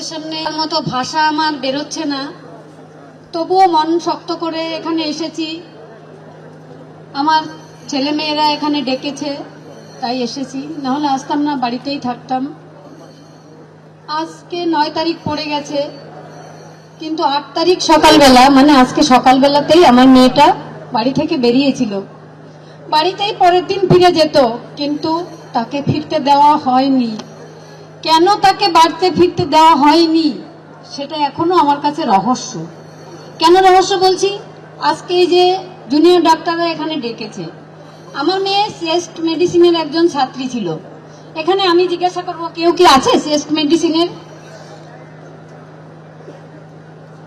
আপনাদের সামনে মতো ভাষা আমার বেরোচ্ছে না, তবুও মন শক্ত করে এখানে এসেছি। আমার ছেলে মেয়েরা এখানে ডেকেছে তাই এসেছি, নাহলে আসতাম না, বাড়িতেই থাকতাম। আজকে 9 তারিখ পড়ে গেছে, কিন্তু 8 তারিখ সকালবেলা, মানে আজকে সকালবেলাতেই আমার মেয়েটা বাড়ি থেকে বেরিয়েছিল। বাড়িতেই পরের দিন ফিরে যেত, কিন্তু তাকে ফিরতে দেওয়া হয়নি। কেন তাকে বাড়িতে ফিরতে দেওয়া হয়নি সেটা এখনো আমার কাছে রহস্য। কেন রহস্য বলছি? আজকে এই যে জুনিয়র ডাক্তাররা এখানে ডেকেছে, আমার মেয়ে সিএসট মেডিসিনের একজন ছাত্রী ছিল এখানে। আমি জিজ্ঞাসা করবো, কেউ কি আছে সিএসট মেডিসিনের?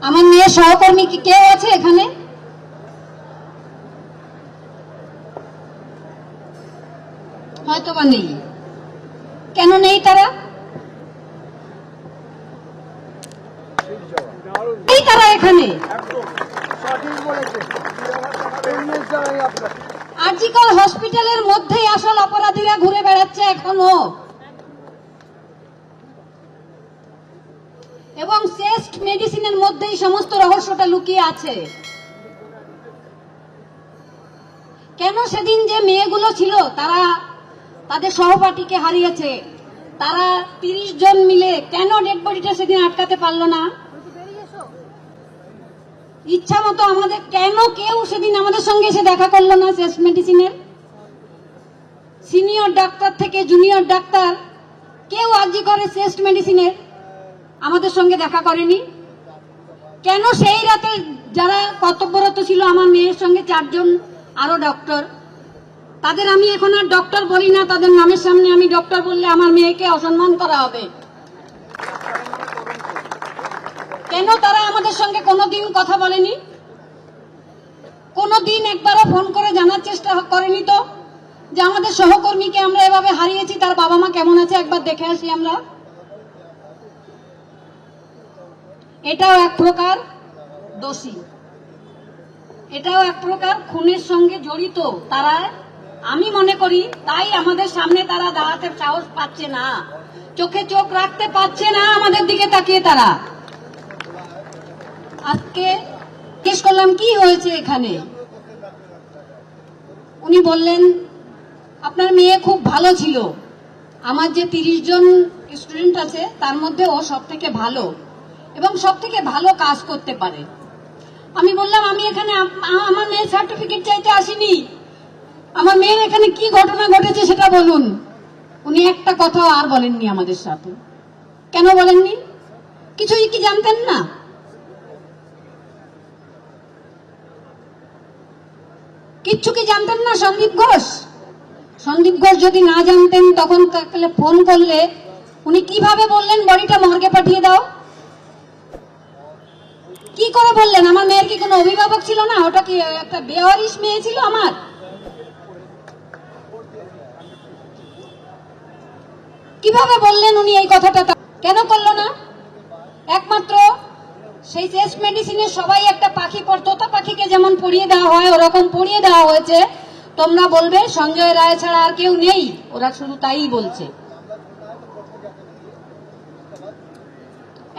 আমার মেয়ের সহকর্মী কি কেউ আছে এখানে? হয়তো বা নেই। কেন নেই তারা? তারা এখানে আরজিকর হসপিটালের মধ্যেই আসল অপরাধীরা ঘুরে বেড়াচ্ছে এখনো, এবং শ্রেষ্ঠ মেডিসিনের মধ্যেই সমস্ত রহস্যটা লুকিয়ে আছে। কেন সেদিন যে মেয়েগুলো ছিল তারা তাদের সহপাঠীকে হারিয়েছে, তারা 30 জন মিলে কেন ডেড বডিটা সেদিন আটকাতে পারলো না? ইচ্ছা মতো আমাদের কেন কেউ সেদিন আমাদের সঙ্গে এসে দেখা করলো না? শ্রেষ্ঠ মেডিসিনের সিনিয়র ডাক্তার থেকে জুনিয়র ডাক্তার কেউ আরজি করে শ্রেষ্ঠ মেডিসিনের আমাদের সঙ্গে দেখা করেনি কেন? সেই রাতে যারা কর্তব্যরত ছিল আমার মেয়ের সঙ্গে 4 জন আরো ডক্টর, তাদের আমি এখন আর ডক্টর বলি না, তাদের নামের সামনে আমি ডক্টর বললে আমার মেয়েকে অসম্মান করা হবে। কেন তারা আমাদের সঙ্গে কোনোদিন কথা বলেনি? কোনোদিন একবারও ফোন করে জানার চেষ্টা করেনি তো যে আমাদের সহকর্মীকে আমরা এভাবে হারিয়েছি, তার বাবা মা কেমন আছে একবার দেখে আসি আমরা? এটাও এক প্রকার দোষী, এটাও এক প্রকার খুনের সঙ্গে জড়িত তারা, আমি মনে করি। তাই আমাদের সামনে তারা দাঁড়াতে সাহস পাচ্ছে না, চোখে চোখ রাখতে পারছে না আমাদের দিকে তাকিয়ে। তারা আজকে জিজ্ঞেস করলাম কি হয়েছে এখানে, উনি বললেন আপনার মেয়ে খুব ভালো ছিল, আমার যে 30 জন স্টুডেন্ট আছে তার মধ্যে ও সব থেকে ভালো এবং সব থেকে ভালো কাজ করতে পারে। আমি বললাম আমি এখানে আমার মেয়ের সার্টিফিকেট চাইতে আসিনি, আমার মেয়ের এখানে কি ঘটনা ঘটেছে সেটা বলুন। উনি একটা কথাও আর বলেননি আমাদের সাথে। কেন বলেননি? কিছুই কি জানতেন না? কিচ্ছু কি জানতেন না? সন্দীপ ঘোষ যদি না জানতেন তখন তাহলে ফোন করলে উনি কিভাবে বললেন বডিটা মর্গে পাঠিয়ে দাও? কি করে বললেন? আমার মেয়ের কি কোনো অভিভাবক ছিল না? ওটা কি একটা বেওয়ারিশ মেয়ে ছিল আমার? কিভাবে বললেন উনি এই কথাটা? কেন করলো না? একমাত্র সেই টেস্ট মেডিসিনের সবাই একটা পাখি, তোতা পাখিকে যেমন পড়িয়ে দেওয়া হয় ওরকম পড়িয়ে দেওয়া হয়েছে। তোমরা বলবে সঞ্জয় রায় ছাড়া আর কেউ নেই, ওরা শুধু তাই বলছে।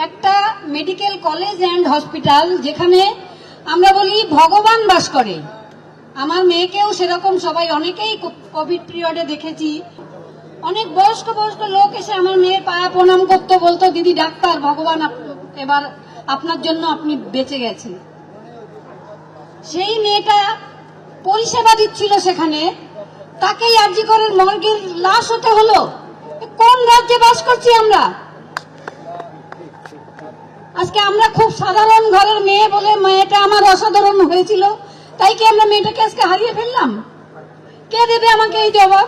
একটা মেডিকেল কলেজ অ্যান্ড হসপিটাল যেখানে আমরা বলি ভগবান বাস করে, আমার মেয়েকেও সেরকম সবাই অনেকেই কোভিড পিরিয়ডে দেখেছি, অনেক বয়স্ক লোক এসে আমার মেয়ের পায়ে প্রণাম করতো, বলতো দিদি ডাক্তার, ভগবান এবার আপনার জন্য আপনি বেঁচে গেছেন। সেই মেয়েটা পরিষেবা দিচ্ছিল সেখানে, তাকেই আরজি করে মর্গের লাশ হতে হলো। কোন রাজ্যে বাস করছি আমরা? আজকে আমরা খুব সাধারণ ঘরের মেয়ে বলে মেয়েটা আমার অসাধারণ হয়েছিল, তাই কি আমরা মেয়েটাকে আজকে হারিয়ে ফেললাম? কে দেবে আমাকে এই জবাব?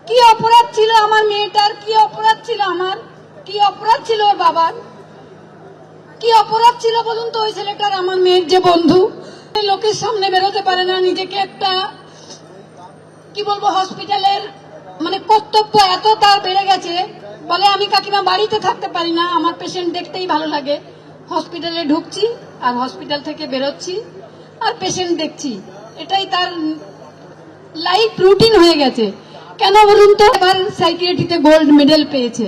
কি অপরাধ ছিল আমার মেয়েটার? কি অপরাধ ছিল আমার? কি অপরাধ ছিল ওর বাবার? কি অপরাধ ছিল বলুন তো ওই ছেলেটার? আমার মেয়ের যে বন্ধু, লোকের সামনে বেরোতে পারে না, নিজেকে একটা কি বলবো হসপিটালের মানে কর্তব্য এত তার বেড়ে গেছে, বলে আমি কাকিমা বাড়িতে থাকতে পারি না, আমার পেশেন্ট দেখতেই ভালো লাগে, হসপিটালে ঢুকছি আর হসপিটাল থেকে বেরোচ্ছি আর পেশেন্ট দেখছি, এটাই তার লাইফ রুটিন হয়ে গেছে। কেন বলুন তো? এবার সাইকিয়াট্রিতে গোল্ড মেডেল পেয়েছে।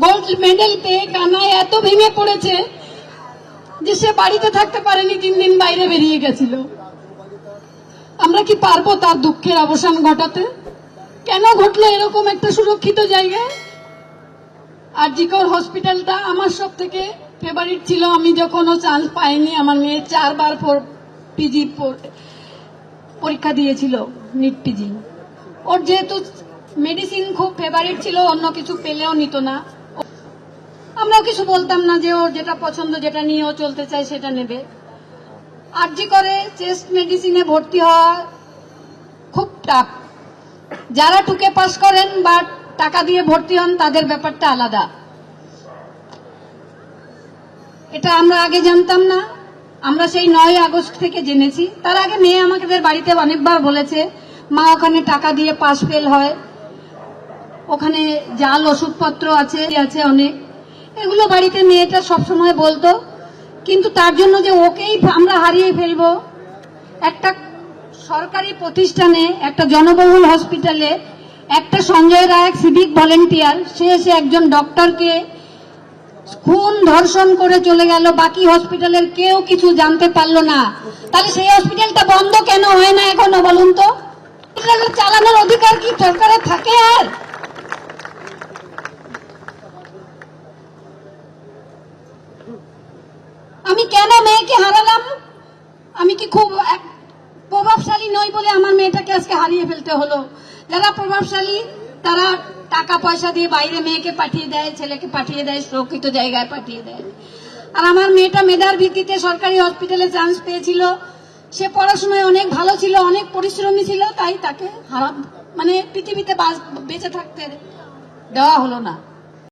গোল্ড মেডেল পেয়ে কানায় এত ভেঙে পড়েছে যে সে বাড়িতে থাকতে পারেনি, 3 দিন বাইরে বেরিয়ে গেছিল। আমরা কি পারবো তার দুঃখের অবসান ঘটাতে? কেন ঘটলো এরকম একটা সুরক্ষিত জায়গায়? আরজিকর হসপিটালটা আমার সব থেকে ফেভারিট ছিল। আমি যখনও চান্স পাইনি, আমার মেয়ে 4 বার পিজি পরীক্ষা দিয়েছিল, নিট পিজি। ওর যেহেতু মেডিসিন খুব ফেভারিট ছিল, অন্য কিছু পেলেও নিত না। আমরাও কিছু বলতাম না যে ওর যেটা পছন্দ, যেটা নিয়ে ও চলতে চায় সেটা নেবে। আরজি করে চেস্ট মেডিসিনে ভর্তি হওয়া খুব টাফ। যারা টুকে পাস করেন বা টাকা দিয়ে ভর্তি হন তাদের ব্যাপারটা আলাদা। এটা আমরা আগে জানতাম না, আমরা সেই 9 আগস্ট থেকে জেনেছি। তার আগে মেয়ে আমাদের বাড়িতে অনেকবার বলেছে, মা ওখানে টাকা দিয়ে পাস ফেল হয়, ওখানে জাল ওষুধপত্র আছে অনেক, এগুলো বাড়িতে মেয়েটা সবসময় বলতো। কিন্তু তার জন্য যে ওকেই আমরা হারিয়ে ফেলবো, একটা সরকারি প্রতিষ্ঠানে, একটা জনবহুল হসপিটালে একটা সঞ্জয় রায় সিভিক ভলেন্টিয়ার, সে এসে একজন ডক্টরকে খুন ধর্ষণ করে চলে গেল, বাকি হসপিটালের কেউ কিছু জানতে পারলো না। তাহলে সেই হসপিটালটা বন্ধ কেন হয় না এখনো বলুন তো? চালানোর অধিকার কি সরকারের থাকে? আর আমি কেন মেয়েকে হারালাম? আমি কি খুব প্রভাবশালী নই বলে আমার মেয়েটাকে আজকে হারিয়ে ফেলতে হলো? যারা প্রভাবশালী তারা টাকা পয়সা দিয়ে বাইরে মেয়েকে পাঠিয়ে দেয়, ছেলেকে পাঠিয়ে দেয়, সুরক্ষিত জায়গায় পাঠিয়ে দেয়। আর আমার মেয়েটা মেধার ভিত্তিতে সরকারি হসপিটালে চান্স পেয়েছিল। সে পড়াশোনায় অনেক ভালো ছিল, অনেক পরিশ্রমী ছিল, তাই তাকে পৃথিবীতে বেঁচে থাকতে দেওয়া হলো না।